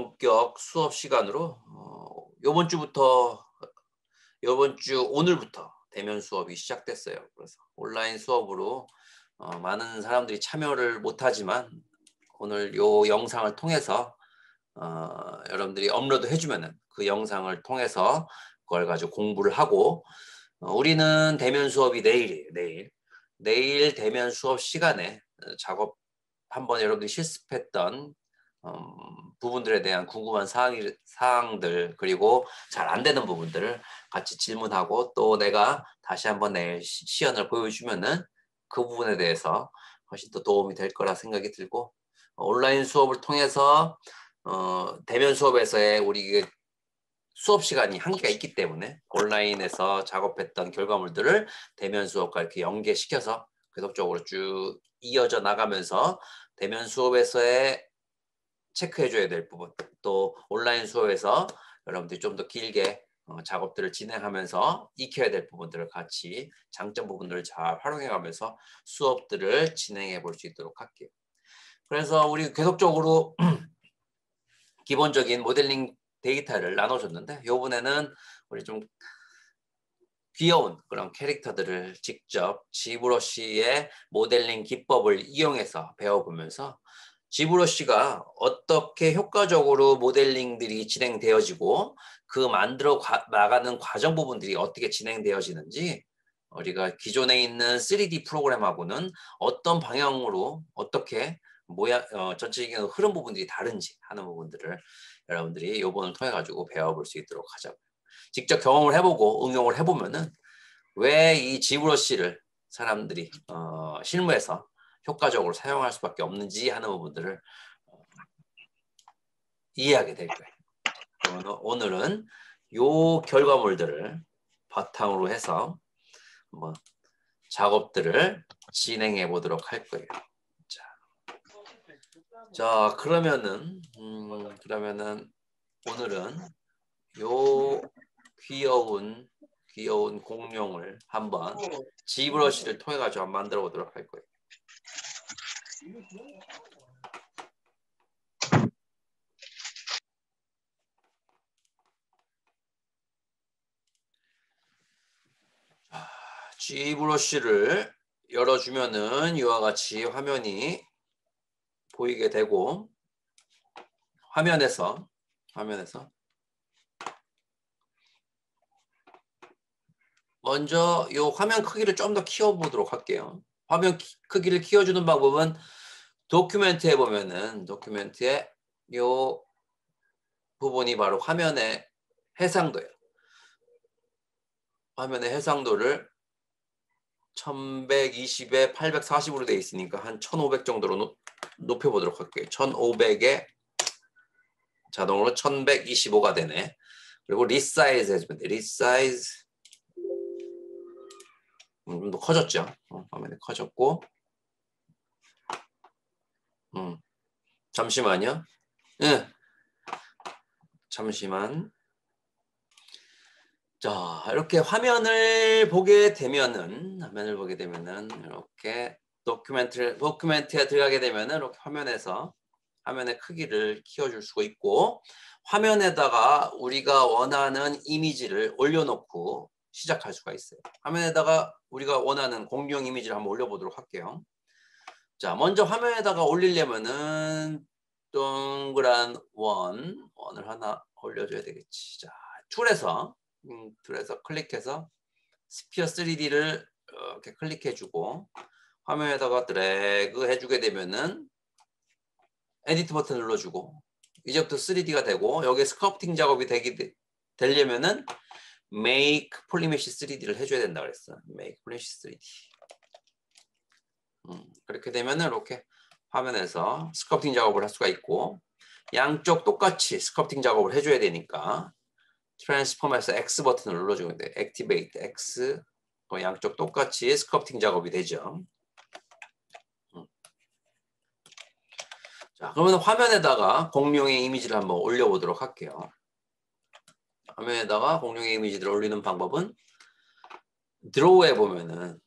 원격 수업 시간으로 요번 주 오늘부터 대면 수업이 시작됐어요. 그래서 온라인 수업으로 많은 사람들이 참여를 못하지만 오늘 요 영상을 통해서 여러분들이 업로드 해주면은 그 영상을 통해서 그걸 가지고 공부를 하고 우리는 대면 수업이 내일이에요. 내일 대면 수업 시간에 작업 한번 여러분들이 실습했던 부분들에 대한 궁금한 사항들 그리고 잘 안 되는 부분들을 같이 질문하고 또 내가 다시 한번 내일 시연을 보여주면은 그 부분에 대해서 훨씬 더 도움이 될 거라 생각이 들고 온라인 수업을 통해서 대면 수업에서의 우리 수업 시간이 한계가 있기 때문에 온라인에서 작업했던 결과물들을 대면 수업과 이렇게 연계시켜서 계속적으로 쭉 이어져 나가면서 대면 수업에서의 체크해줘야 될 부분 또 온라인 수업에서 여러분들이 좀 더 길게 작업들을 진행하면서 익혀야 될 부분들을 같이 장점 부분들을 잘 활용해가면서 수업들을 진행해 볼 수 있도록 할게요. 그래서 우리 계속적으로 기본적인 모델링 데이터를 나눠줬는데 이번에는 우리 좀 귀여운 그런 캐릭터들을 직접 지브러시의 모델링 기법을 이용해서 배워보면서 지브러시가 어떻게 효과적으로 모델링들이 진행되어지고 그 만들어 나가는 과정 부분들이 어떻게 진행되어지는지 우리가 기존에 있는 3D 프로그램하고는 어떤 방향으로 어떻게 전체적인 흐름 부분들이 다른지 하는 부분들을 여러분들이 요번을 통해 가지고 배워볼 수 있도록 하자고요. 직접 경험을 해보고 응용을 해보면은 왜 이 지브러시를 사람들이 실무에서 효과적으로 사용할 수밖에 없는지 하는 부분들을 이해하게 될 거예요. 그러면 오늘은 요 결과물들을 바탕으로 해서 한번 작업들을 진행해 보도록 할 거예요. 자 그러면은 오늘은 요 귀여운 공룡을 한번 지브러시를 통해 가지고 한번 만들어 보도록 할 거예요. 지브러시를 열어주면은 이와 같이 화면이 보이게 되고 화면에서 먼저 이 화면 크기를 좀 더 키워보도록 할게요. 화면 크기를 키워주는 방법은 도큐멘트에 보면은 도큐멘트에 이 부분이 바로 화면의 해상도예요. 화면의 해상도를 1120에 840으로 되어 있으니까 한 1500 정도로 높여보도록 할게요. 1500에 자동으로 1125가 되네. 그리고 리사이즈 해주면 돼. 리사이즈 좀 더 커졌죠. 화면이 커졌고 잠시만요. 잠시만. 자 이렇게 화면을 보게 되면은 이렇게 도큐멘트에 들어가게 되면은 이렇게 화면에서 화면의 크기를 키워줄 수가 있고 화면에다가 우리가 원하는 이미지를 올려놓고 시작할 수가 있어요. 화면에다가 우리가 원하는 공룡 이미지를 한번 올려보도록 할게요. 자, 먼저 화면에다가 올리려면은 동그란 원을 하나 올려줘야 되겠지. 자, 툴에서 클릭해서 스피어 3D를 이렇게 클릭해주고 화면에다가 드래그 해주게 되면은 에디트 버튼 눌러주고 이제부터 3D가 되고 여기에 스컬프팅 작업이 되려면은 Make Polymesh 3D를 해줘야 된다 그랬어. Make Polymesh 3D. 그렇게 되면은 이렇게 화면에서 스컬프팅 작업을 할 수가 있고 양쪽 똑같이 스컬프팅 작업을 해줘야 되니까 트랜스폼에서 X 버튼을 눌러주면 돼. Activate X. 양쪽 똑같이 스컬프팅 작업이 되죠. 자, 그러면 화면에다가 공룡의 이미지를 한번 올려보도록 할게요. 화면에다가 공룡의 이미지를 올리는 방법은 드로우에 보면은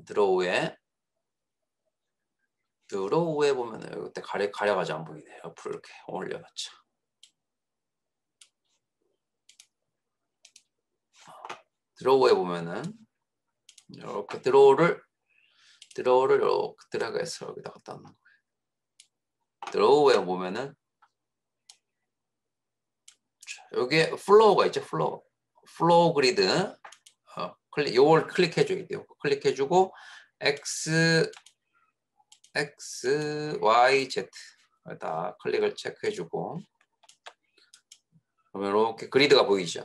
드로우에 보면은 이때 가려가지고 안 보이네. 옆으로 이렇게 올려놓죠. 드로우에 보면은 이렇게 드로우를 이렇게 드래그해서 여기다 갖다 놓는 거예요. 드로우에 보면은 여기에 플로우가 있죠. 플로우 그리드. 요걸 클릭해줘야 돼요. 클릭해주고 X, Y, Z에다 클릭을 체크해주고 그러면 이렇게 그리드가 보이죠.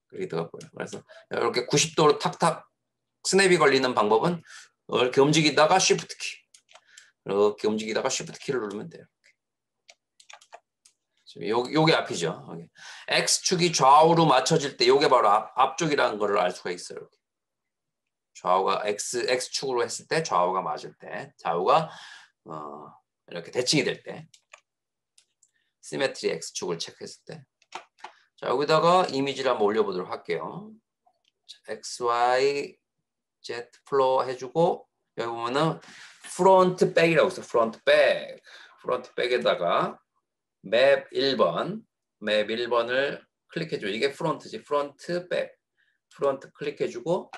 그리드가 보여요. 그래서 이렇게 90도로 탁탁 스냅이 걸리는 방법은 이렇게 움직이다가 Shift 키, 이렇게 움직이다가 Shift 키를 누르면 돼요. 요게 앞이죠. 여기. X축이 좌우로 맞춰질 때 요게 바로 앞쪽이라는 걸 알 수가 있어요. 이렇게. 좌우가 X축으로 했을 때 좌우가 맞을 때 좌우가 이렇게 대칭이 될 때 시메트리 X축을 체크했을 때 자, 여기다가 이미지를 한번 올려보도록 할게요. X, Y, Z 플로어 해주고 여기 보면은 프론트 백이라고 있어요. 프론트 백에다가 맵 1번을 클릭해줘. 이게 프론트지. 프론트 백. 프론트 클릭해주고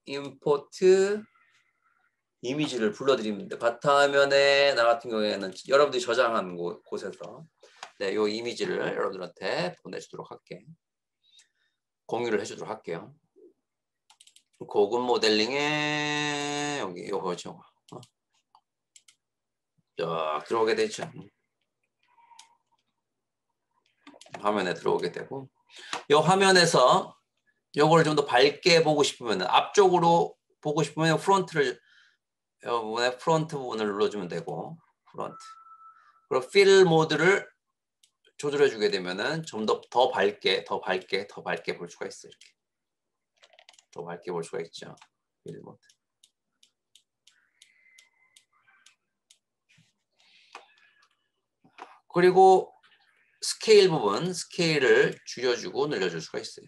임포트 이미지를 불러드리면 돼. 바탕화면에 나 같은 경우에는 여러분들이 저장한 곳에서 네, 이 이미지를 여러분들한테 보내주도록 할게. 공유를 해주도록 할게요. 고급 모델링에 여기 요거죠. 자, 들어오게 되죠. 화면에 들어오게 되고 이 화면에서 요걸 좀 더 밝게 보고 싶으면 앞쪽으로 보고 싶으면 프론트 부분을 눌러주면 되고 프론트 그리고 필 모드를 조절해 주게 되면은 좀 더 밝게 볼 수가 있어요. 이렇게 더 밝게 볼 수가 있죠. 필 모드. 그리고 스케일 부분 스케일을 줄여주고 늘려줄 수가 있어요.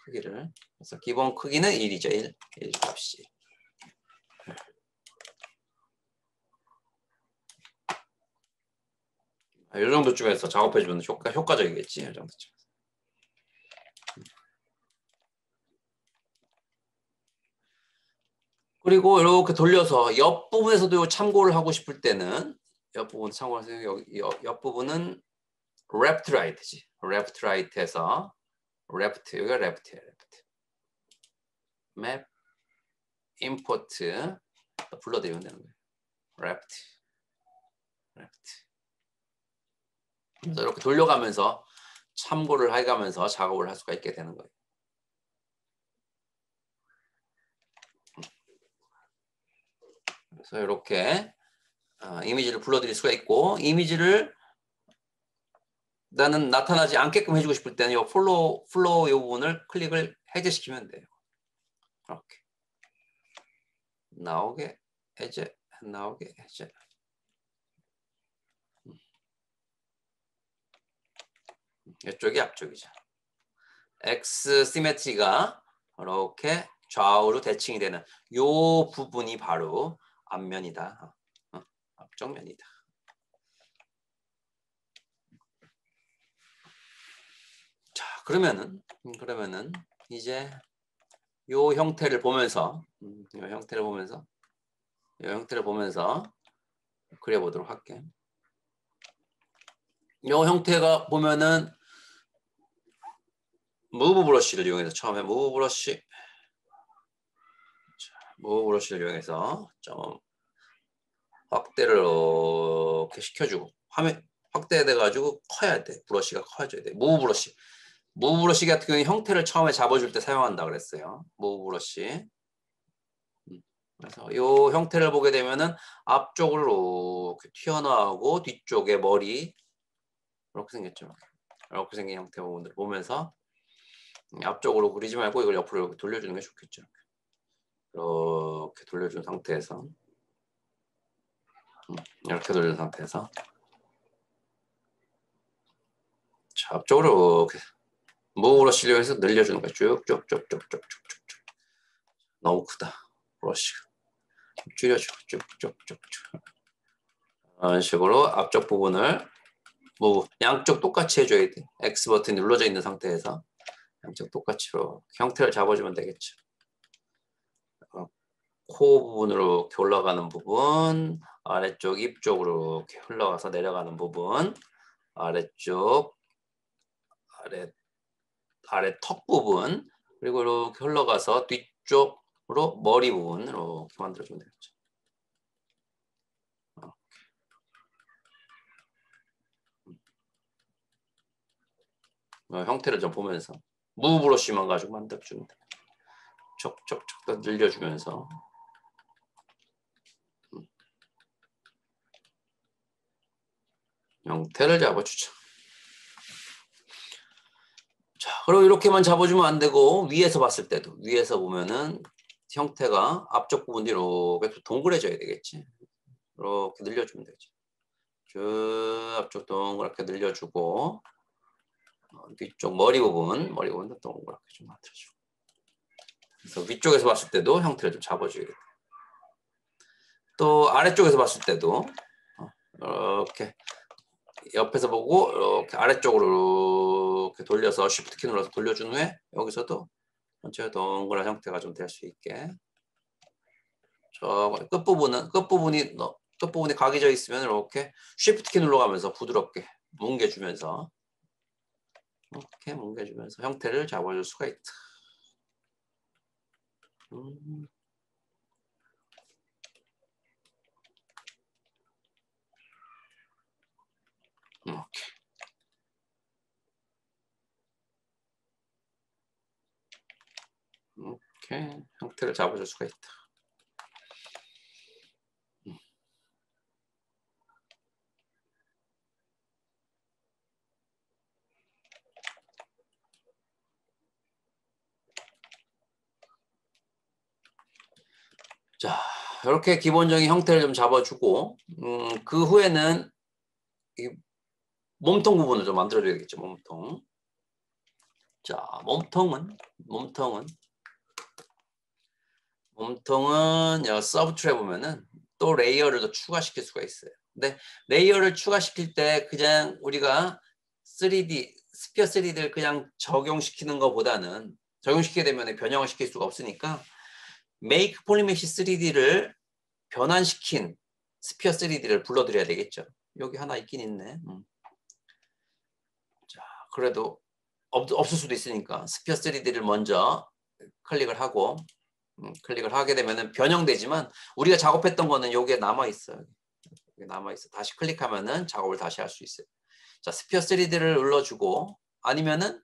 크기를. 그래서 기본 크기는 1이죠. 1 값이. 이 정도쯤에서 작업해주면 효과적이겠지. 이 정도쯤. 그리고 이렇게 돌려서 옆부분에서도 참고를 하고 싶을 때는 옆부분 참고하세요. 여기 옆부분은 left right지. left right에서 여기가 left예요. left. map import 불러드리면 되는 거예요. left. 그래서 이렇게 돌려가면서 참고를 해가면서 작업을 할 수가 있게 되는 거예요. 그래서 이렇게 이미지를 불러드릴 수가 있고 이미지를 나는 나타나지 않게끔 해주고 싶을 때는 이 플로우 이 부분을 클릭을 해제시키면 돼요. 이렇게 나오게 해제. 이쪽이 앞쪽이죠. X 시메트리가 이렇게 좌우로 대칭이 되는 이 부분이 바로 앞면이다. 앞쪽면이다. 자, 그러면은 이제 이 형태를 보면서 그려보도록 할게. 이 형태가 보면은 무브 브러쉬를 이용해서 처음에 무브 브러쉬를 이용해서 좀 확대를 이렇게 시켜주고 화면 확대돼 가지고 커야 돼. 브러쉬가 커져야 돼. 무브 브러쉬 같은 경우는 형태를 처음에 잡아줄 때 사용한다 그랬어요. 무브 브러쉬. 그래서 이 형태를 보게 되면은 앞쪽으로 이렇게 튀어나오고 뒤쪽에 머리 이렇게 생겼죠. 이렇게 생긴 형태 부분들을 보면서 앞쪽으로 그리지 말고 이걸 옆으로 이렇게 돌려주는 게 좋겠죠. 이렇게 돌려준 상태에서 이렇게 돌려준 상태에서 자, 앞쪽으로 이렇게 무브로 실려해서 늘려주는 거예요. 쭉쭉쭉쭉쭉쭉쭉. 너무 크다. 브러쉬가. 줄여주고 쭉쭉쭉쭉. 이런 식으로 앞쪽 부분을 양쪽 똑같이 해줘야 돼. X 버튼이 눌러져 있는 상태에서 양쪽 똑같이로 형태를 잡아주면 되겠죠. 코 부분으로 이렇게 올라가는 부분, 아래쪽 입 쪽으로 이렇게 흘러가서 내려가는 부분, 아래쪽 아래 턱 부분, 그리고 이렇게 흘러가서 뒤쪽으로 머리 부분 이렇게 만들어주면 되겠죠. 형태를 좀 보면서 무브 브러쉬만 가지고 만들어주면 돼. 척척척 늘려주면서 형태를 잡아주죠. 자, 그리고 이렇게만 잡아주면 안 되고 위에서 봤을 때도 위에서 보면은 형태가 앞쪽 부분이 이렇게 동그래져야 되겠지. 이렇게 늘려주면 되지. 쭉 앞쪽 동그랗게 늘려주고 뒤쪽 머리 부분도 동그랗게 좀 만들어주고. 그래서 위쪽에서 봤을 때도 형태를 좀 잡아줘야겠다. 또 아래쪽에서 봤을 때도 이렇게 옆에서 보고 이렇게 아래쪽으로 이렇게 돌려서 쉬프트 키 눌러서 돌려준 후에 여기서도 전체가 동그란 형태가 좀 될 수 있게 저 끝부분이 각이 져 있으면 이렇게 쉬프트 키 눌러가면서 부드럽게 뭉개주면서 이렇게 뭉개주면서 형태를 잡아줄 수가 있다. 이렇게 형태를 잡아줄 수가 있다. 자, 이렇게 기본적인 형태를 좀 잡아주고 그 후에는 이 몸통 부분을 좀 만들어줘야겠죠. 몸통. 자, 몸통은 여기 서브툴에 보면은 또 레이어를 더 추가시킬 수가 있어요. 근데 레이어를 추가시킬 때 그냥 우리가 3D 스피어 3D를 그냥 적용시키는 것보다는 적용시키게 되면 변형을 시킬 수가 없으니까 Make Polymesh 3D를 변환시킨 스피어 3D를 불러드려야 되겠죠. 여기 하나 있긴 있네. 자, 그래도 없을 수도 있으니까 스피어 3D를 먼저 클릭을 하고 클릭을 하게 되면은 변형되지만 우리가 작업했던 거는 여기에 남아 있어요. 여기 남아 있어. 다시 클릭하면은 작업을 다시 할 수 있어요. 자, 스피어 3D를 눌러주고 아니면은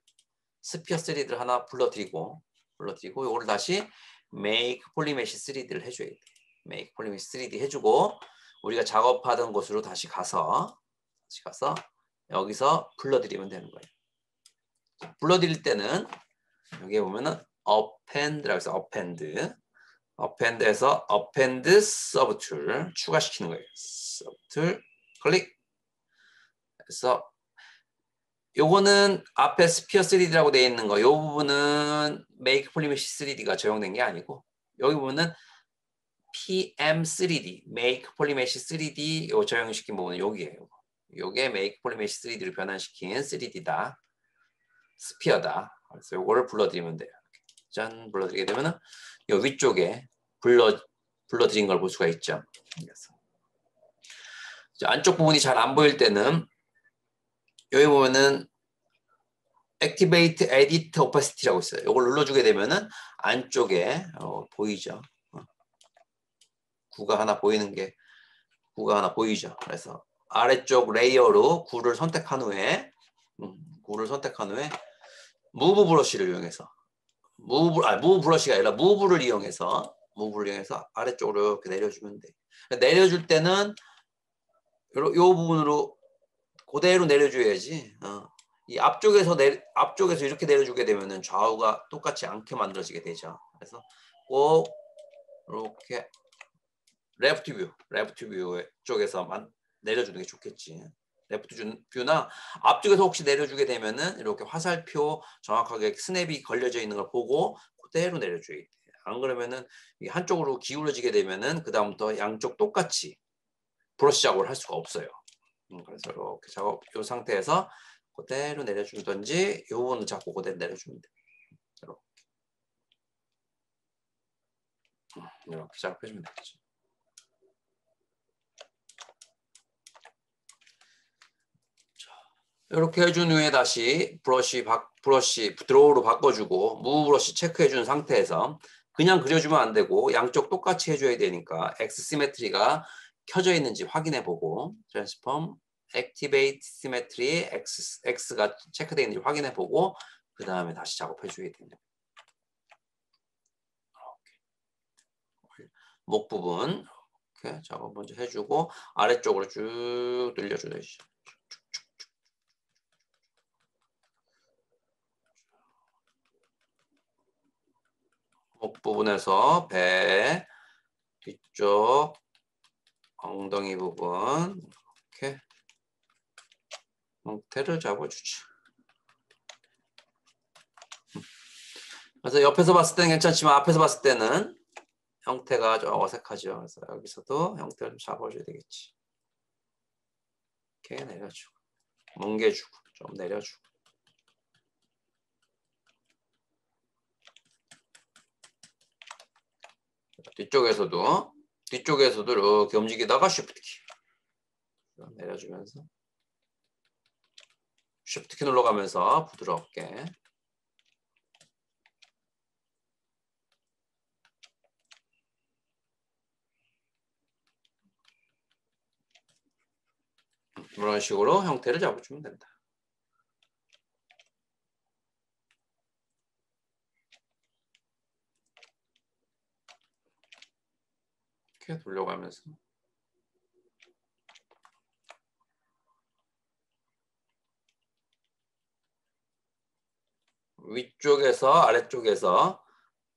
스피어 3D를 하나 불러드리고 이거를 다시 Make Polymesh 3D를 해줘야 돼. Make Polymesh 3D 해주고 우리가 작업하던 곳으로 다시 가서 여기서 불러드리면 되는 거예요. 불러드릴 때는 여기에 보면은 Append라고 해서 Append에서 Append Subtool 추가시키는 거예요. Subtool 클릭. 그래서 요거는 앞에 스피어 3D라고 되어 있는 거, 요 부분은 Make Polymesh 3D가 적용된 게 아니고 여기 보면은 PM3D, Make Polymesh 3D 요 적용시킨 부분은 여기에요. 요게 Make Polymesh 3D를 변환시킨 3D다, 스피어다. 그래서 요거를 불러드리면 돼요. 짠, 불러드리게 되면은 요 위쪽에 불러드린 걸 볼 수가 있죠. 그래서 안쪽 부분이 잘 안 보일 때는 여기 보면은 Activate Edit Opacity라고 있어요. 이걸 눌러주게 되면은 안쪽에 보이죠. 구가 하나 보이죠. 그래서 아래쪽 레이어로 구를 선택한 후에 무브 브러쉬를 이용해서 무브 브러쉬가 아니라 무브를 이용해서 아래쪽으로 이렇게 내려주면 돼. 내려줄 때는 요 부분으로 그대로 내려줘야지. 이 앞쪽에서 이렇게 내려주게 되면은 좌우가 똑같이 않게 만들어지게 되죠. 그래서 꼭 이렇게 레프트 뷰 쪽에서만 내려주는 게 좋겠지. 레프트 뷰나 앞쪽에서 혹시 내려주게 되면은 이렇게 화살표 정확하게 스냅이 걸려져 있는 걸 보고 그대로 내려줘야 돼. 안 그러면은 한쪽으로 기울어지게 되면은 그 다음부터 양쪽 똑같이 브러쉬 작업을 할 수가 없어요. 그래서 이렇게 이 상태에서 그대로 내려주든지 이 부분을 잡고 그대로 내려주면 돼. 이렇게 작업해주면 되겠죠. 이렇게 해준 후에 다시 브러쉬 드로우로 바꿔주고 무브 브러쉬 체크해준 상태에서 그냥 그려주면 안 되고 양쪽 똑같이 해줘야 되니까 X 시메트리가 켜져 있는지 확인해보고 트랜스폼 액티베이트 시메트리 X가 체크되어 있는지 확인해보고 그 다음에 다시 작업해줘야 됩니다. 목 부분 이렇게 작업 먼저 해주고 아래쪽으로 쭉 늘려줘야지. 목 부분에서 배 뒤쪽 엉덩이 부분 이렇게 형태를 잡아주죠. 그래서 옆에서 봤을 때는 괜찮지만 앞에서 봤을 때는 형태가 좀 어색하죠. 그래서 여기서도 형태를 좀 잡아줘야 되겠지. 이렇게 내려주고 뭉개주고 좀 내려주고 뒤쪽에서도 이렇게 움직이다가 쉬프트 키 내려주면서 쉬프트 키 눌러가면서 부드럽게 이런 식으로 형태를 잡아주면 된다. 이렇게 돌려가면서 위쪽에서 아래쪽에서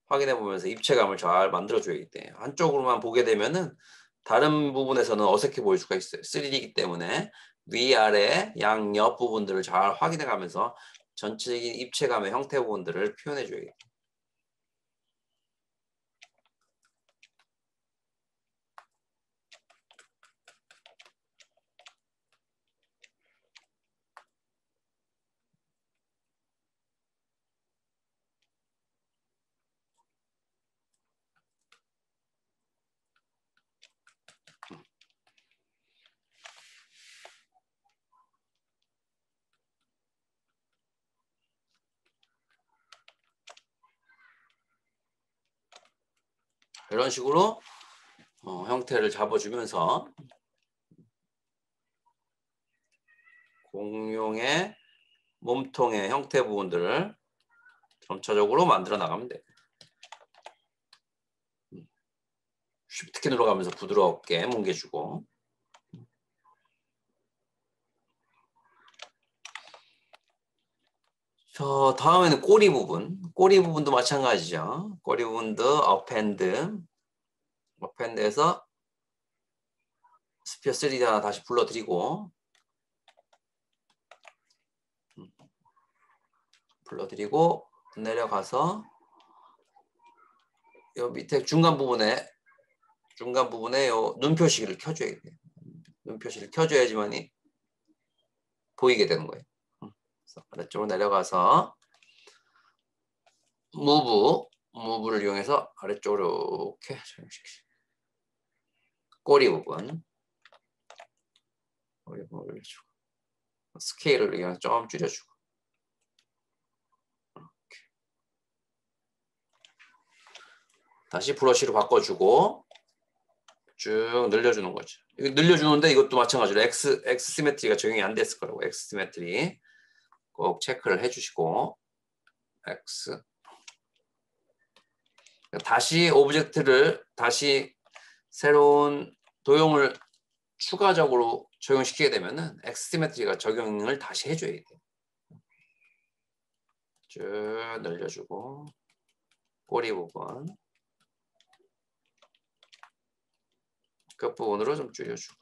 확인해 보면서 입체감을 잘 만들어줘야 돼요. 한쪽으로만 보게 되면은 다른 부분에서는 어색해 보일 수가 있어요. 3D이기 때문에 위아래 양옆 부분들을 잘 확인해 가면서 전체적인 입체감의 형태 부분들을 표현해 줘야 돼요. 이런 식으로 형태를 잡아주면서 공룡의 몸통의 형태 부분들을 점차적으로 만들어 나가면 돼요. 쉬프트 키 눌러가면서 부드럽게 뭉개주고 다음에는 꼬리 부분도 마찬가지죠. 꼬리 부분도 업핸드에서 스피어 3D 하나 다시 불러드리고 내려가서 요 밑에 중간 부분에 요 눈 표시를 켜줘야 돼요. 눈 표시를 켜줘야지만이 보이게 되는 거예요. 그래서 아래쪽으로 내려가서 무브를 이용해서 아래쪽으로 이렇게 적용시키죠. 꼬리 부분 올려주고 스케일을 이용해서 좀 줄여주고 이렇게. 다시 브러쉬로 바꿔주고 쭉 늘려주는 거죠. 이거 늘려주는데 이것도 마찬가지로 X 시메트리가 적용이 안 됐을 거라고. X 시메트리 꼭 체크를 해주시고 X 다시 오브젝트를 다시 새로운 도형을 추가적으로 적용시키게 되면은 X 시메트리가 적용을 다시 해줘야 돼요. 쭉 늘려주고 꼬리 부분 끝부분으로 좀 줄여주고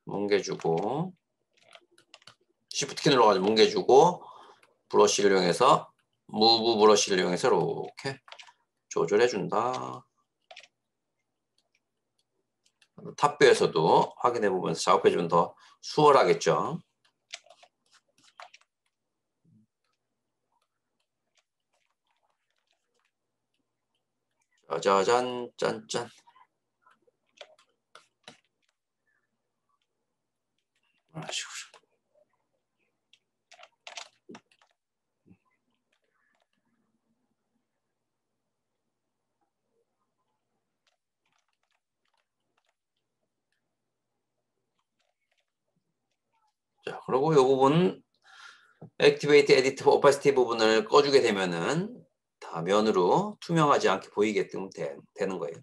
뭉개주고 쉬프트 키 눌러가지고 뭉개주고 브러쉬를 이용해서 무브 브러쉬를 이용해서 이렇게 조절해준다. 탑뷰에서도 확인해 보면서 작업해주면 더 수월하겠죠. 짜자잔 짠짠. 이런 식으로. 자, 그리고 이 부분 Activate Edit Opacity 부분을 꺼주게 되면은 다 면으로 투명하지 않게 보이게끔 되는 거예요.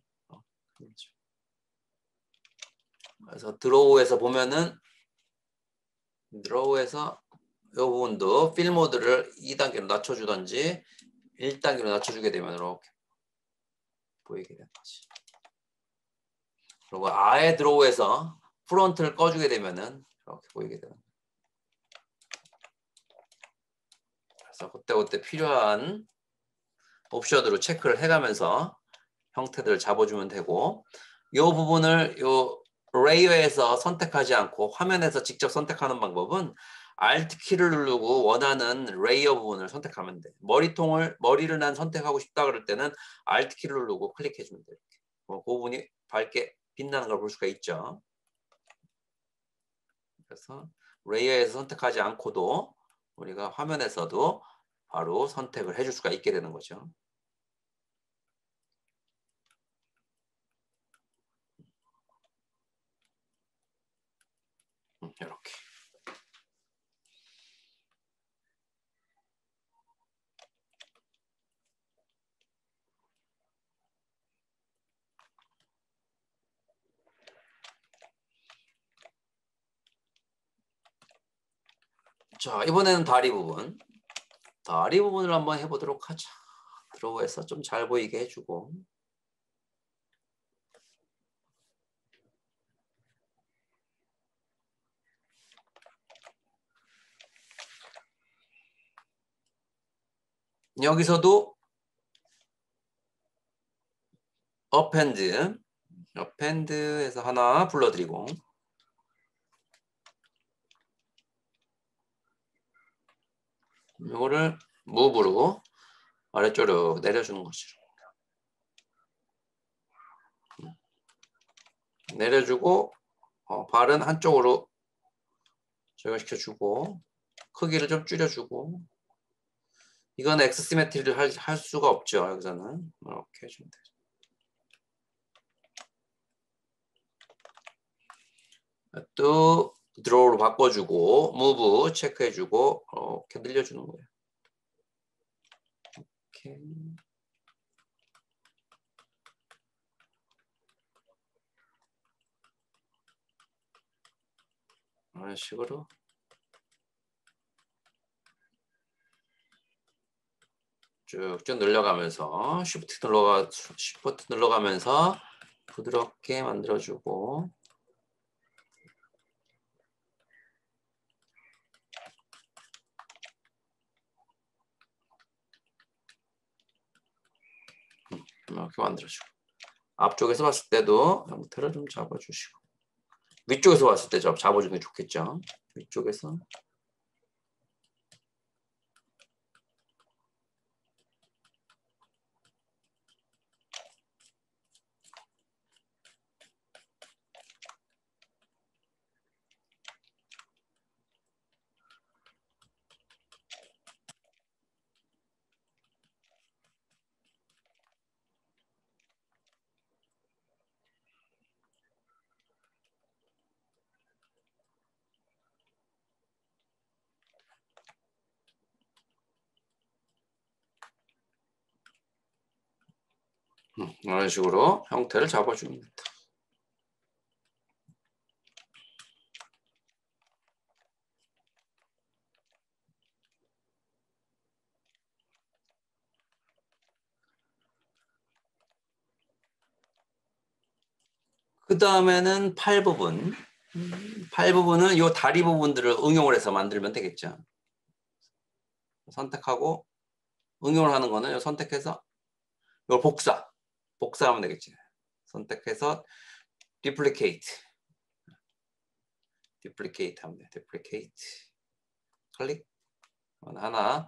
그래서 드로우에서 보면은 드로우에서 이 부분도 필 모드를 2단계로 낮춰주던지 1단계로 낮춰주게 되면 이렇게 보이게 되는 거지. 그리고 아예 드로우에서 프론트를 꺼주게 되면은 이렇게 보이게 되는 거예요. 그래서 그때 필요한 옵션으로 체크를 해가면서 형태들을 잡아주면 되고, 이 부분을 요 레이어에서 선택하지 않고 화면에서 직접 선택하는 방법은 Alt 키를 누르고 원하는 레이어 부분을 선택하면 돼. 머리를 난 선택하고 싶다 그럴 때는 Alt 키를 누르고 클릭해주면 돼. 이렇게. 그 부분이 밝게 빛나는 걸 볼 수가 있죠. 그래서 레이어에서 선택하지 않고도 우리가 화면에서도 바로 선택을 해줄 수가 있게 되는 거죠. 이렇게. 자, 이번에는 다리 부분. 다리 부분을 한번 해보도록 하자. 드로우에서 좀 잘 보이게 해주고. 여기서도 어펜드에서 하나 불러드리고, 이거를 무브로 아래쪽으로 내려주는 거죠. 내려주고 발은 한쪽으로 적용시켜주고, 크기를 좀 줄여주고. 이건 엑스시메트리를 할 수가 없죠. 여기서는 이렇게 해주면 되죠. 또 드로우로 바꿔주고 무브 체크해주고 이렇게 늘려주는 거예요. 이렇게. 이런 식으로 쭉쭉 늘려가면서 쉬프트 눌러가면서 부드럽게 만들어주고, 이렇게 만들어주고, 앞쪽에서 봤을 때도 형태를 좀 잡아주시고, 위쪽에서 봤을 때 잡아주는 게 좋겠죠. 위쪽에서 이런 식으로 형태를 잡아줍니다. 그 다음에는 팔 부분. 팔 부분은 이 다리 부분들을 응용을 해서 만들면 되겠죠. 선택하고 응용을 하는 거는 선택해서 이걸 복사하면 되겠지. 선택해서 duplicate 하면 돼. duplicate 클릭. 하나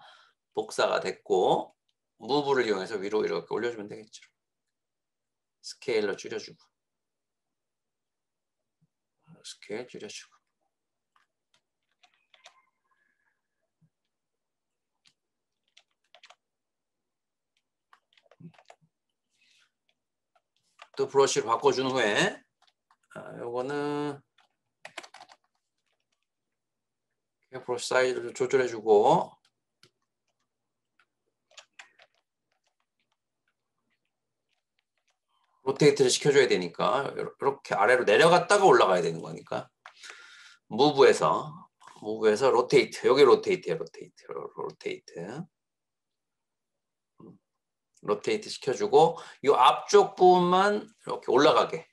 복사가 됐고 무브를 이용해서 위로 이렇게 올려주면 되겠죠. 스케일러 줄여주고. 스케일 줄여주고. 또 브러쉬를 바꿔준 후에 요거는 브러쉬 사이즈를 조절해주고 로테이트를 시켜줘야 되니까 이렇게 아래로 내려갔다가 올라가야 되는 거니까 무브에서 로테이트, 여기 로테이트예요. 로테이트 시켜주고 이 앞쪽 부분만 이렇게 올라가게,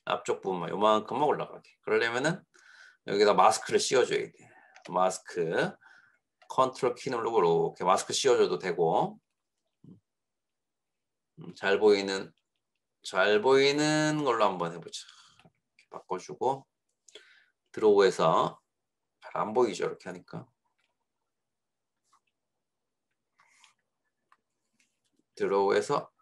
앞쪽 부분만 요만큼만 올라가게. 그러려면은 여기다 마스크를 씌워줘야 돼. 마스크 컨트롤 키 누르고 이렇게 마스크 씌워줘도 되고, 잘 보이는 걸로 한번 해보자. 이렇게 바꿔주고 드로우에서 잘 안 보이죠, 이렇게 하니까. 드로우에서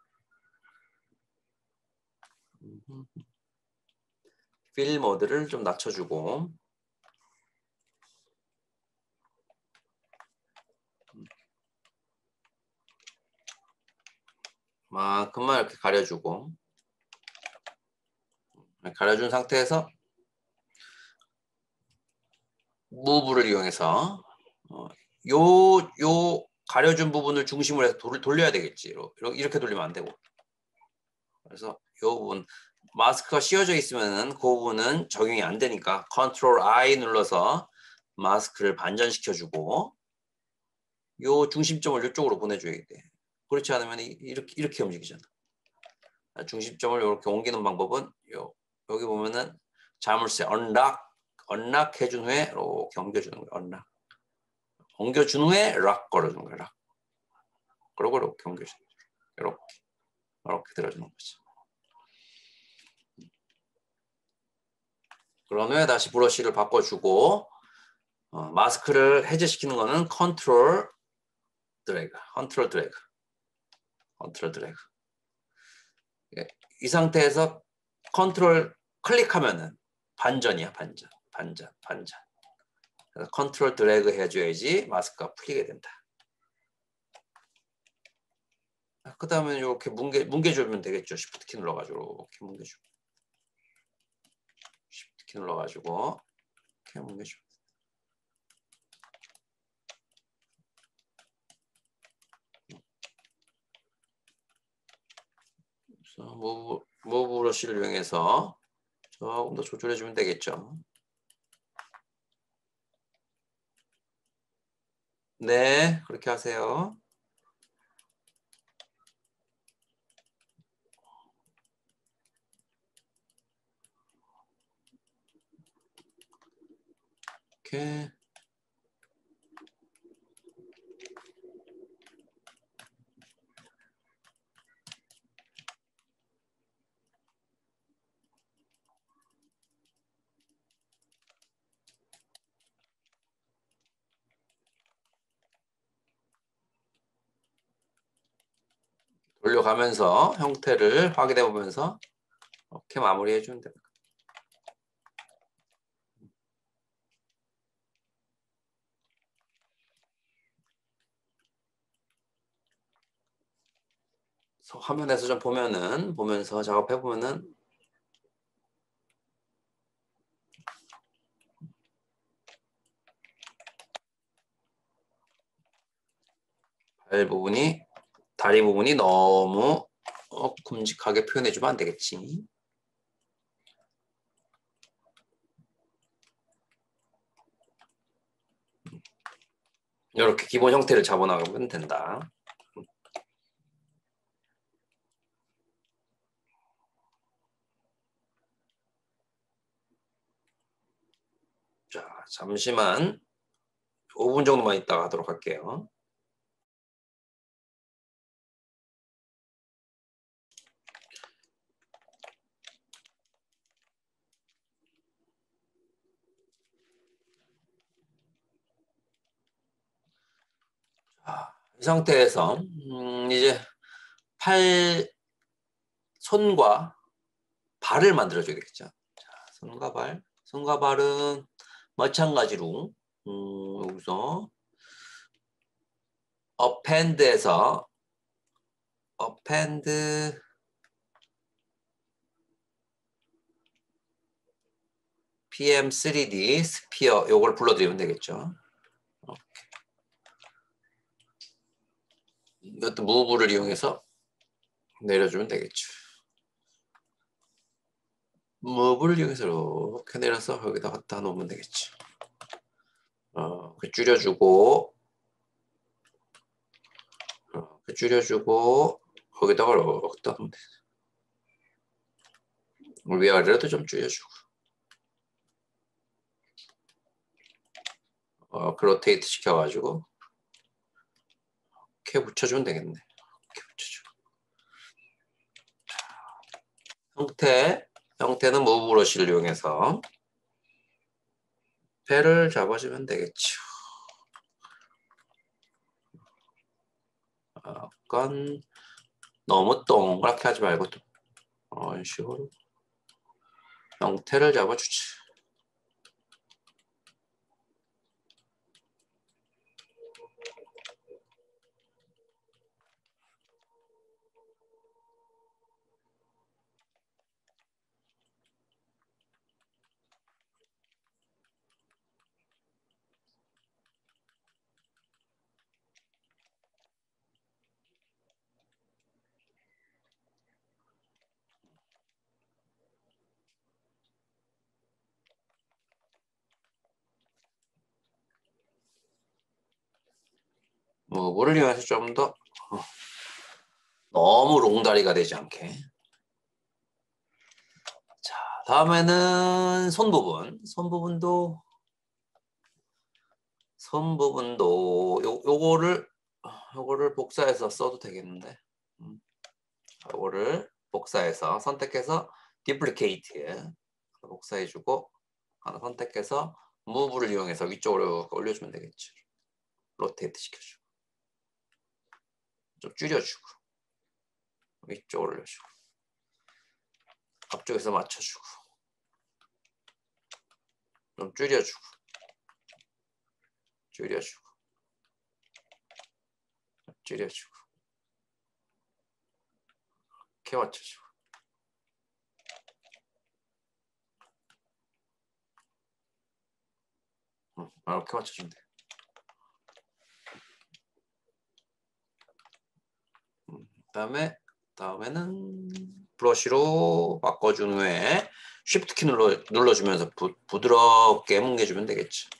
필 모드를 좀 낮춰주고 만큼만 이렇게 가려주고, 가려준 상태에서 무브를 이용해서 요 가려준 부분을 중심으로 해서 돌려야 되겠지. 이렇게 돌리면 안 되고. 그래서 요 부분 마스크가 씌워져 있으면은 그 부분은 적용이 안 되니까 컨트롤 I 눌러서 마스크를 반전시켜주고 요 중심점을 이쪽으로 보내줘야 돼. 그렇지 않으면 이렇게 움직이잖아. 중심점을 이렇게 옮기는 방법은 여기 보면은 자물쇠 언락 해준 후에 이렇게 옮겨주는 거야. 언락 옮겨준 후에 락 걸어주는 거야. 락. 그러고 이렇게 옮겨주는 거야. 이렇게 들어주는 거지. 그런 후에 다시 브러쉬를 바꿔주고 마스크를 해제시키는 거는 컨트롤 드래그. 이 상태에서 컨트롤 클릭하면은 반전이야. 반전. 그래서 컨트롤 드래그 해줘야지 마스크가 풀리게 된다. 그 다음에 이렇게 뭉개주면 되겠죠. Shift 키 눌러가지고 이렇게 뭉개주고, Shift 키 눌러가지고 이렇게 뭉개주고. 그래서 무브 브러쉬를 이용해서 조금 더 조절해주면 되겠죠. 네, 그렇게 하세요. 이렇게. 돌려가면서 형태를 확인해 보면서 이렇게 마무리해 주면 됩니다. 화면에서 좀 보면서 작업해 보면은 다리 부분이 너무 큼직하게 표현해 주면 안 되겠지. 이렇게 기본 형태를 잡아나가면 된다. 자, 잠시만 5분 정도만 있다가 하도록 할게요. 자, 이 상태에서 이제 팔 손과 발을 만들어줘야 되겠죠. 자, 손과 발. 손과 발은 마찬가지로 여기서 append에서 append PM3D 스피어 요걸 불러드리면 되겠죠. 이것도 무브를 이용해서 내려주면 되겠죠. 무브를 이용해서 이렇게 내려서 여기다 갖다 놓으면 되겠죠. 줄여주고 거기다가 이렇게 놓으면 되죠. 위아래로도 좀 줄여주고 로테이트 시켜가지고 이렇게 붙여주면 되겠네. 이렇게 붙여주고 형태는 무브 브러쉬를 이용해서 배를 잡아주면 되겠죠. 약간 너무 동그랗게 하지 말고 이런 식으로 형태를 잡아주지. 무브를 이용해서 좀 더 너무 롱다리가 되지 않게. 자, 다음에는 손 부분도 요거를 복사해서 써도 되겠는데. 요거를 복사해서 선택해서 duplicate 복사해주고 하나 선택해서 무브를 이용해서 위쪽으로 올려주면 되겠죠. 로테이트 시켜주고 좀 줄여주고 위쪽으로 올려주고 앞쪽에서 맞춰주고 좀 줄여주고 이렇게 맞춰주고 이렇게 맞춰주면 돼. 다음에는 브러쉬로 바꿔준 후에 Shift 키 눌러주면서 부드럽게 뭉개주면 되겠죠.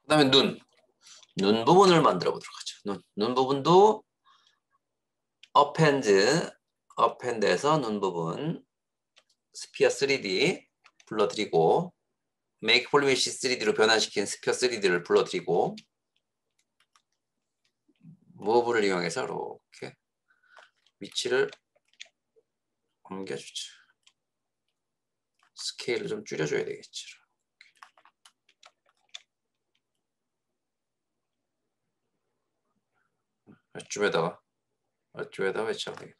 그 다음에 눈 부분을 만들어 보도록 하죠. 눈 부분도 append에서 눈 부분 스피어 3D 불러드리고 make polymesh 3D로 변환시킨 스피어 3D를 불러드리고 무브를 이용해서 이렇게 위치를 옮겨주죠. 스케일을 좀 줄여줘야 되겠죠. 이쪽에다가 배치하면 되겠다.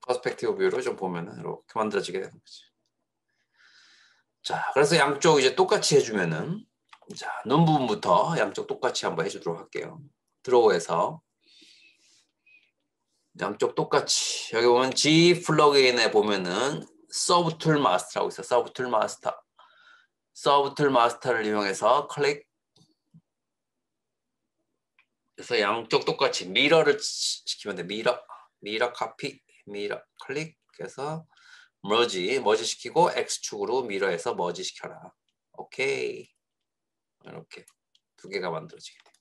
퍼스펙티브 뷰로 좀 보면은 이렇게 만들어지게 되는 거지. 자, 그래서 양쪽 이제 똑같이 해주면은 자, 눈 부분부터 양쪽 똑같이 한번 해주도록 할게요. 드로우에서 양쪽 똑같이 여기 보면 G 플러그인에 보면은 서브 툴 마스터라고 있어요. 서브 툴 마스터를 이용해서 클릭 그래서 양쪽 똑같이 미러를 시키면 돼. 미러 카피 미러 클릭해서 머지 시키고 X축으로 미러해서 머지 시켜라. 오케이. 이렇게 두 개가 만들어지게 돼요.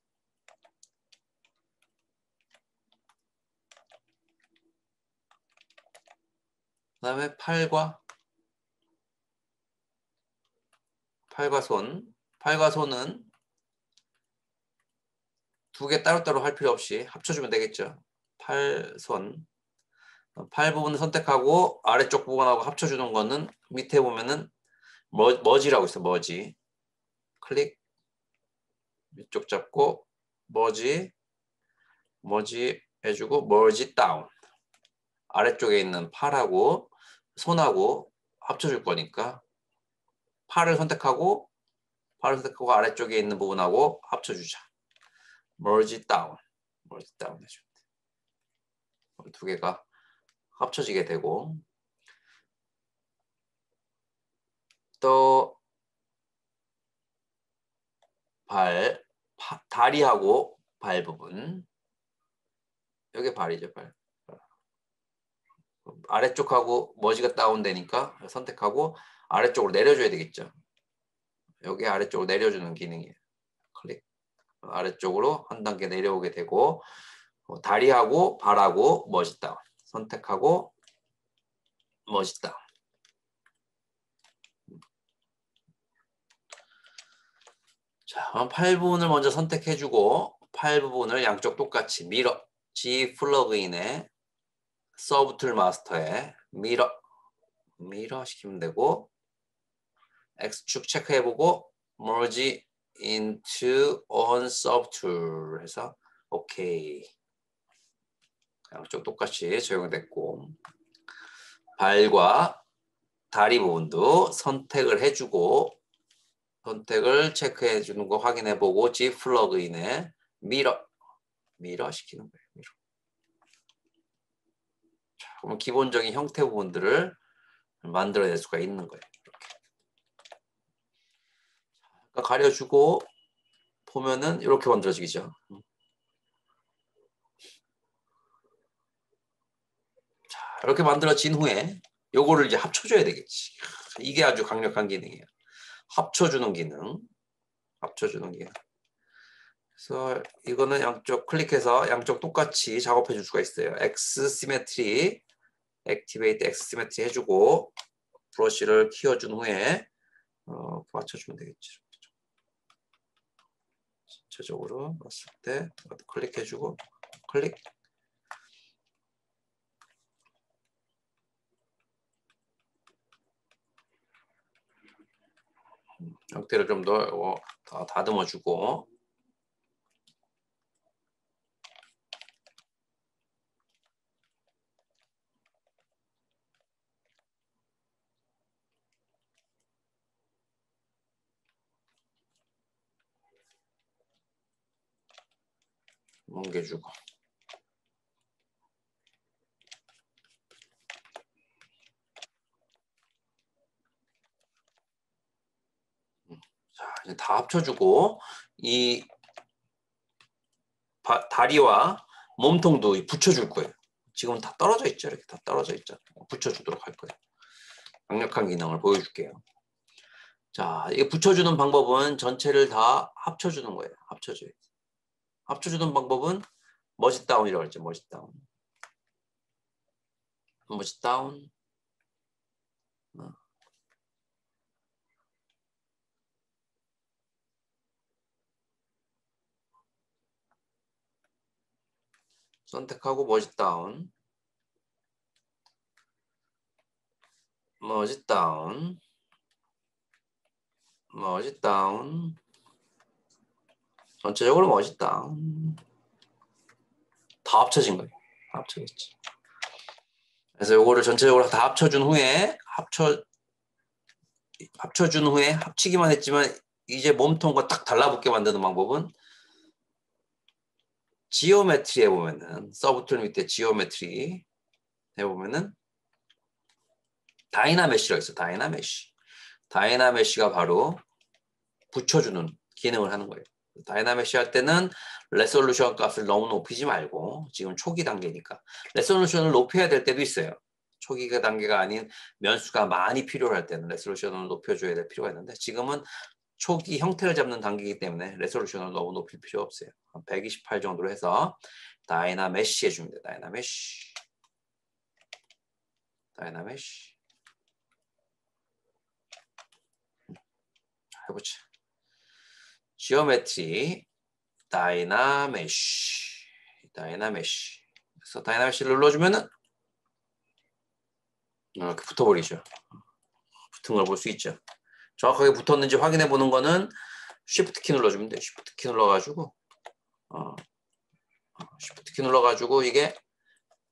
그 다음에 팔과 손. 팔과 손은 두 개 따로따로 할 필요 없이 합쳐주면 되겠죠. 팔, 손. 팔 부분을 선택하고 아래쪽 부분하고 합쳐주는 거는 밑에 보면은 머지라고 있어. 머지. 클릭. 이쪽 잡고 머지 해주고 머지 다운. 아래쪽에 있는 팔하고 손하고 합쳐줄 거니까 팔을 선택하고 아래쪽에 있는 부분하고 합쳐주자. merge down 해주면 돼. 두 개가 합쳐지게 되고 또 다리하고 발 부분. 여기 발이죠, 발. 아래쪽하고 머지가 다운되니까 선택하고 아래쪽으로 내려줘야 되겠죠. 여기 아래쪽으로 내려주는 기능이에요. 클릭. 아래쪽으로 한 단계 내려오게 되고 다리하고 발하고 머지 다운. 선택하고 머지 다운. 자, 팔 부분을 먼저 선택해주고 팔 부분을 양쪽 똑같이 밀어. G 플러그인에 서브 툴 마스터에 밀어 시키면 되고 X축 체크해보고 merge into on sub tool 해서 오케이. 양쪽 똑같이 적용됐고 발과 다리 부분도 선택을 해주고 선택을 체크해 주는 거 확인해 보고 G 플러그인에 밀어 시키는 거예요. 밀어. 자, 그러면 기본적인 형태 부분들을 만들어낼 수가 있는 거예요. 이렇게. 가려주고 보면은 이렇게 만들어지죠. 자, 이렇게 만들어진 후에 요거를 이제 합쳐줘야 되겠지. 이게 아주 강력한 기능이에요. 합쳐주는 기능. 그래서 이거는 양쪽 클릭해서 양쪽 똑같이 작업해 줄 수가 있어요. X 시메트리, 액티베이트 X 시메트리 해주고 브러쉬를 키워준 후에 맞춰주면 되겠죠. 전체적으로 봤을 때 클릭해주고 클릭. 형태를 좀 더 다듬어주고 뭉개주고 자, 이제 다 합쳐주고 이 다리와 몸통도 붙여줄 거예요. 지금 다 떨어져 있죠. 이렇게 다 떨어져 있죠. 붙여주도록 할 거예요. 강력한 기능을 보여줄게요. 자, 이게 붙여주는 방법은 전체를 다 합쳐주는 거예요. 합쳐주는 방법은 머지 다운이라고 했죠. 머지 다운. 선택하고 머지 다운. 전체적으로 머지 다운. 다 합쳐진 거예요. 합쳐졌지. 그래서 요거를 전체적으로 다 합쳐준 후에 합치기만 했지만 이제 몸통과 딱 달라붙게 만드는 방법은 지오메트리에 보면은 서브툴 밑에 지오메트리 해보면은 다이나메쉬라고 있어. 다이나메쉬가 바로 붙여주는 기능을 하는 거예요. 다이나메쉬 할 때는 레솔루션 값을 너무 높이지 말고 지금 초기 단계니까 레솔루션을 높여야 될 때도 있어요. 초기 단계가 아닌 면수가 많이 필요할 때는 레솔루션을 높여줘야 될 필요가 있는데 지금은 초기 형태를 잡는 단계이기 때문에 레솔루션을 너무 높일 필요 없어요. 128 정도로 해서 다이나메쉬 해줍니다. 다이나메쉬. 해보자. 지오메트리 다이나메쉬. 그래서 다이나메쉬를 눌러주면은 이렇게 붙어버리죠. 붙은 걸 볼 수 있죠. 정확하게 붙었는지 확인해 보는 거는 Shift 키 눌러주면 돼요. Shift 키 눌러가지고 Shift 키 눌러가지고 이게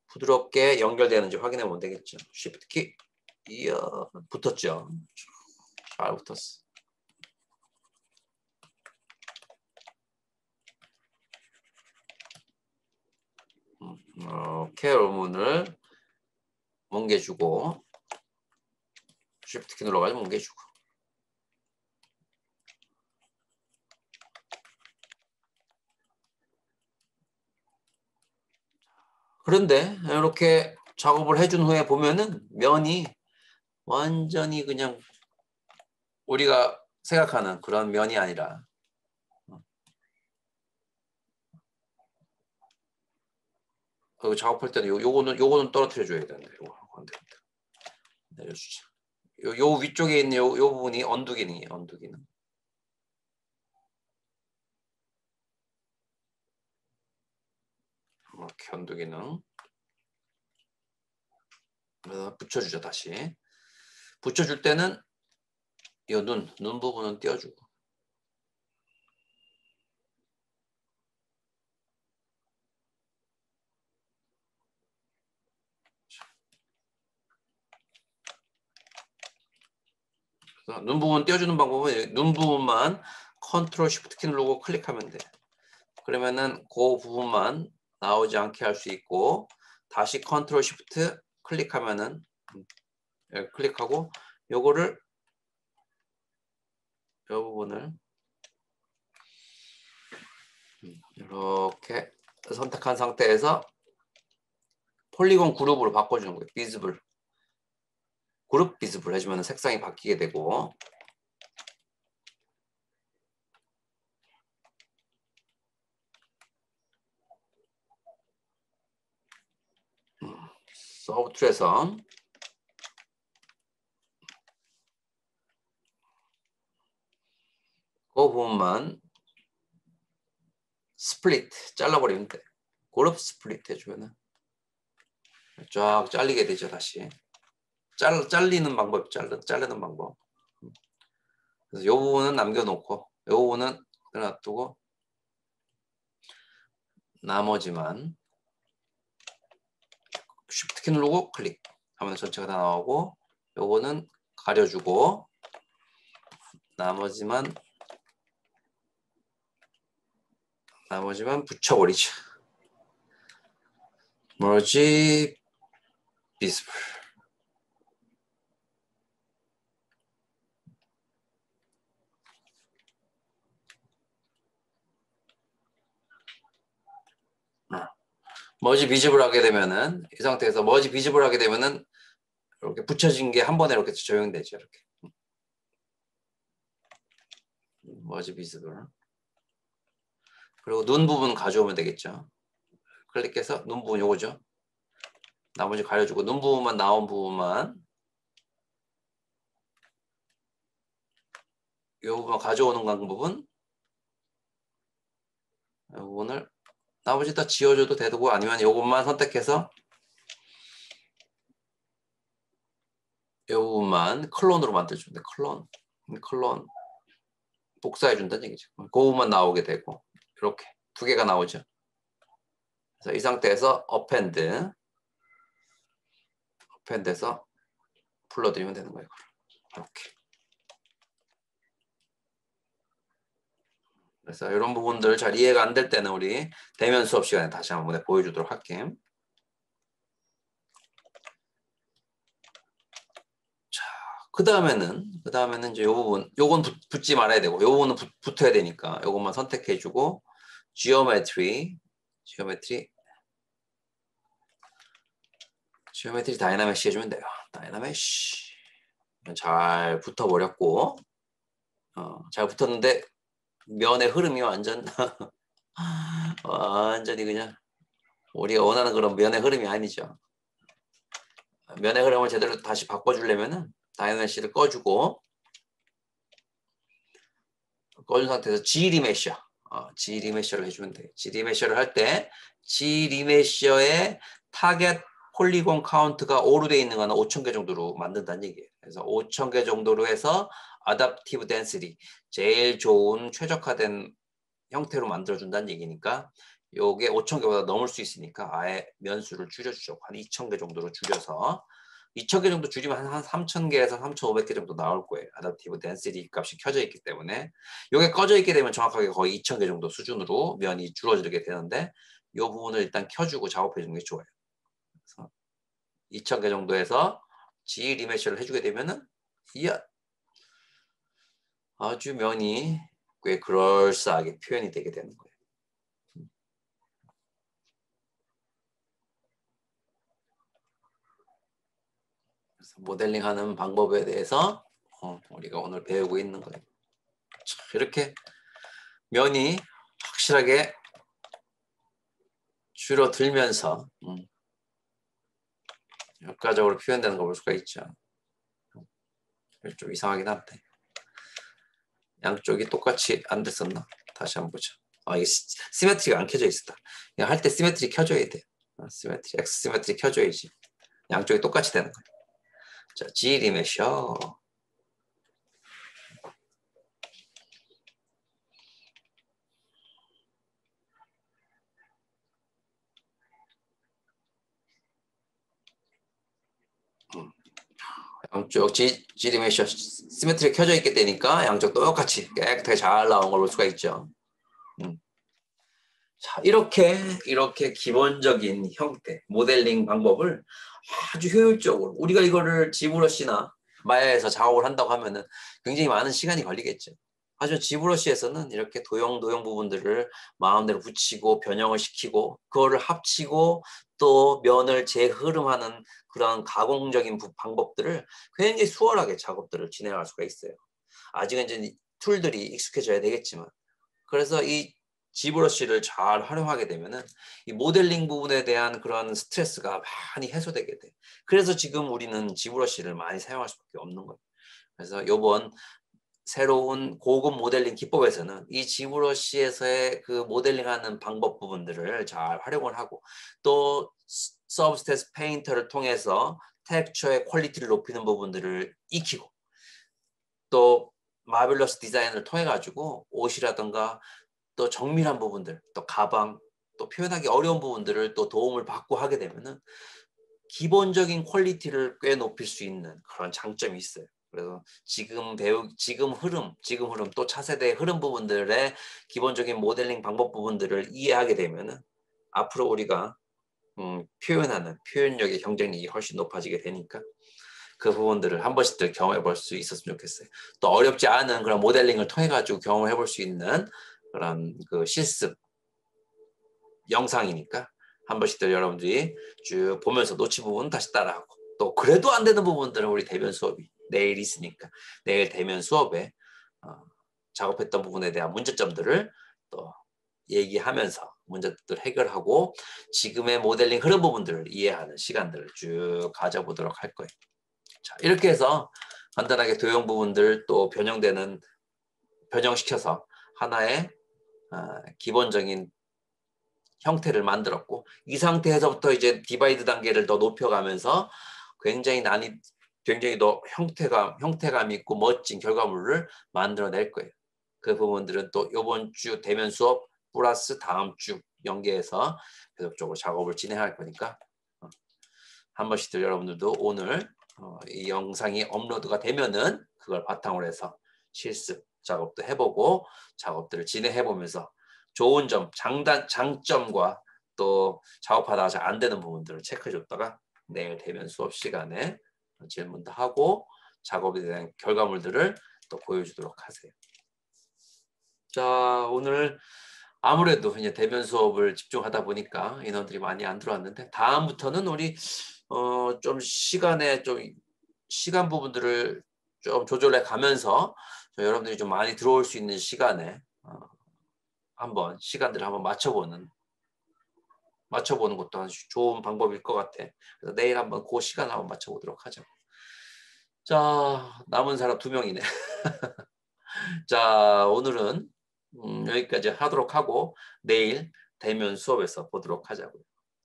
부드럽게 연결되는지 확인해 보면 되겠죠. Shift 키. 이야, 붙었죠. 잘 붙었어. 이렇게 여러분을 뭉개주고 Shift 키 눌러가지고 뭉개주고. 그런데 이렇게 작업을 해준 후에 보면은 면이 완전히 그냥 우리가 생각하는 그런 면이 아니라 작업할 때는 요거는 떨어뜨려 줘야 되는데 요거 안 됩니다. 내려주자. 요 위쪽에 있는 요 부분이 언두 기능이에요. 언두 기능. 이렇게 언두 기능. 그래서 붙여주죠. 다시. 붙여줄 때는 이 눈 부분은 띄워주고. 그래서 눈 부분 띄워주는 방법은 눈 부분만 컨트롤 쉬프트 키 누르고 클릭하면 돼. 그러면은 그 부분만 나오지 않게 할 수 있고 다시 컨트롤 쉬프트 클릭하면은 클릭하고 요거를 요 부분을 이렇게 선택한 상태에서 폴리곤 그룹으로 바꿔주는 거예요. 비즈블. 그룹 비즈블 해주면 색상이 바뀌게 되고 서브 툴에서 그 부분만 스플릿 잘라버리면 돼. 그룹 스플릿 해주면은 쫙 잘리게 되죠. 다시 잘리는 방법, 자르는 방법. 그래서 요 부분은 남겨놓고 요 부분은 놔두고 나머지만 Shift 키 누르고 클릭 하면 전체가 다 나오고 요거는 가려주고 나머지만 붙여버리죠. 머지 비스블. 머지 비집을 하게 되면은 이 상태에서 머지 비집을 하게 되면은 이렇게 붙여진 게 한 번에 이렇게 조용되죠. 이렇게 머지 비집을. 그리고 눈 부분 가져오면 되겠죠. 클릭해서 눈 부분 요거죠. 나머지 가려주고 눈 부분만 나온 부분만 이 부분 가져오는 방법은 이 부분을 나머지 다 지워줘도 되고 아니면 이것만 선택해서 이 부분만 클론으로 만들어주면 돼. 클론 복사해준다는 얘기죠. 그 부분만 나오게 되고 이렇게 두 개가 나오죠. 그래서 이 상태에서 어펜드에서 불러들이면 되는 거예요. 이렇게. 그래서 이런 부분들 잘 이해가 안 될 때는 우리 대면 수업 시간에 다시 한번 보여주도록 할게요. 자, 그 다음에는 이제 요 부분, 요건 붙지 말아야 되고, 요 부분은 붙어야 되니까 요것만 선택해주고, 지오메트리 다이나메쉬 해주면 돼요. 다이나메쉬 잘 붙어버렸고, 잘 붙었는데 면의 흐름이 완전 완전히 그냥 우리가 원하는 그런 면의 흐름이 아니죠. 면의 흐름을 제대로 다시 바꿔주려면은 다이내시를 꺼주고 꺼준 상태에서 G리메셔 G리메셔를 해주면 돼요. G리메셔를 할 때 G리메셔의 타겟 폴리곤 카운트가 5로 되어 있는 거는 5,000개 정도로 만든다는 얘기예요. 그래서 5,000개 정도로 해서 아답티브 덴시티 제일 좋은 최적화된 형태로 만들어준다는 얘기니까 요게 5,000개보다 넘을 수 있으니까 아예 면수를 줄여주죠. 한 2,000개 정도로 줄여서 2,000개 정도 줄이면 한 3,000개에서 3,500개 정도 나올 거예요. 아답티브 덴시티 값이 켜져 있기 때문에 요게 꺼져 있게 되면 정확하게 거의 2,000개 정도 수준으로 면이 줄어들게 되는데 요 부분을 일단 켜주고 작업해 주는 게 좋아요. 그래서 2,000개 정도에서 G 리메셔를 해주게 되면은 이야 아주 면이 꽤 그럴싸하게 표현이 되게 되는 거예요. 그래서 모델링하는 방법에 대해서 우리가 오늘 배우고 있는 거예요. 자, 이렇게 면이 확실하게 줄어들면서 효과적으로 표현되는 걸 볼 수가 있죠. 좀 이상하긴 한데 양쪽이 똑같이 안 됐었나? 다시 한번 보죠. 이게 시메트리가 안 켜져 있었다. 할 때 시메트리 켜줘야 돼요. 시메트리, X 시메트리 켜줘야지. 양쪽이 똑같이 되는 거예요. 자, G 리메셔. 양쪽 G 리메셔 시메트리 켜져 있게 되니까 양쪽 똑같이 깨끗하게 잘 나온 걸 볼 수가 있죠. 자, 이렇게 기본적인 형태, 모델링 방법을 아주 효율적으로 우리가 이거를 지브러시나 마야에서 작업을 한다고 하면은 굉장히 많은 시간이 걸리겠죠. 하지만 지브러시에서는 이렇게 도형 부분들을 마음대로 붙이고 변형을 시키고 그거를 합치고 또 면을 재흐름하는 그런 가공적인 방법들을 굉장히 수월하게 작업들을 진행할 수가 있어요. 아직은 이제 툴들이 익숙해져야 되겠지만 그래서 이 지브러시를 잘 활용하게 되면은 이 모델링 부분에 대한 그런 스트레스가 많이 해소되게 돼. 그래서 지금 우리는 지브러시를 많이 사용할 수밖에 없는 거예요. 그래서 이번 새로운 고급 모델링 기법에서는 이 지브러시에서의 그 모델링하는 방법 부분들을 잘 활용을 하고 또 서브스테이스 페인터를 통해서 텍스처의 퀄리티를 높이는 부분들을 익히고 또 마빌러스 디자인을 통해 가지고 옷이라든가 또 정밀한 부분들, 또 가방, 또 표현하기 어려운 부분들을 또 도움을 받고 하게 되면은 기본적인 퀄리티를 꽤 높일 수 있는 그런 장점이 있어요. 그래서 지금 흐름 또 차세대의 흐름 부분들의 기본적인 모델링 방법 부분들을 이해하게 되면은 앞으로 우리가 표현하는 표현력의 경쟁력이 훨씬 높아지게 되니까 그 부분들을 한 번씩들 경험해 볼 수 있었으면 좋겠어요. 또 어렵지 않은 그런 모델링을 통해 가지고 경험해 볼 수 있는 그런 그 실습 영상이니까 한 번씩들 여러분들이 쭉 보면서 놓친 부분 다시 따라하고 또 그래도 안 되는 부분들은 우리 대면 수업이 내일 있으니까 내일 대면 수업에 작업했던 부분에 대한 문제점들을 또 얘기하면서 문제들 해결하고 지금의 모델링 흐름 부분들을 이해하는 시간들을 쭉 가져보도록 할 거예요. 자, 이렇게 해서 간단하게 도형 부분들 또 변형시켜서 하나의 기본적인 형태를 만들었고 이 상태에서부터 이제 디바이드 단계를 더 높여가면서 굉장히 더 형태감 있고 멋진 결과물을 만들어낼 거예요. 그 부분들은 또 이번 주 대면 수업 플러스 다음 주 연계해서 계속적으로 작업을 진행할 거니까 한 번씩들 여러분들도 오늘 이 영상이 업로드가 되면은 그걸 바탕으로 해서 실습 작업도 해보고 작업들을 진행해보면서 좋은 점, 장점과 또 작업하다가 잘 안 되는 부분들을 체크해줬다가 내일 대면 수업 시간에 질문도 하고 작업에 대한 결과물들을 또 보여주도록 하세요. 자, 오늘 아무래도 이제 대면 수업을 집중하다 보니까 인원들이 많이 안 들어왔는데 다음부터는 우리 좀 시간 부분들을 좀 조절해 가면서 여러분들이 좀 많이 들어올 수 있는 시간에 한번 시간들을 한번 맞춰보는 것도 아주 좋은 방법일 것 같아. 그래서 내일 한번 그 시간 한번 맞춰보도록 하죠. 자, 남은 사람 2명이네. 자, 오늘은 여기까지 하도록 하고 내일 대면 수업에서 보도록 하자고요.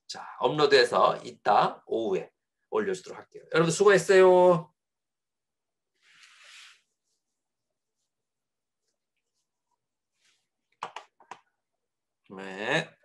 자, 업로드해서 이따 오후에 올려주도록 할게요. 여러분 수고했어요. 네.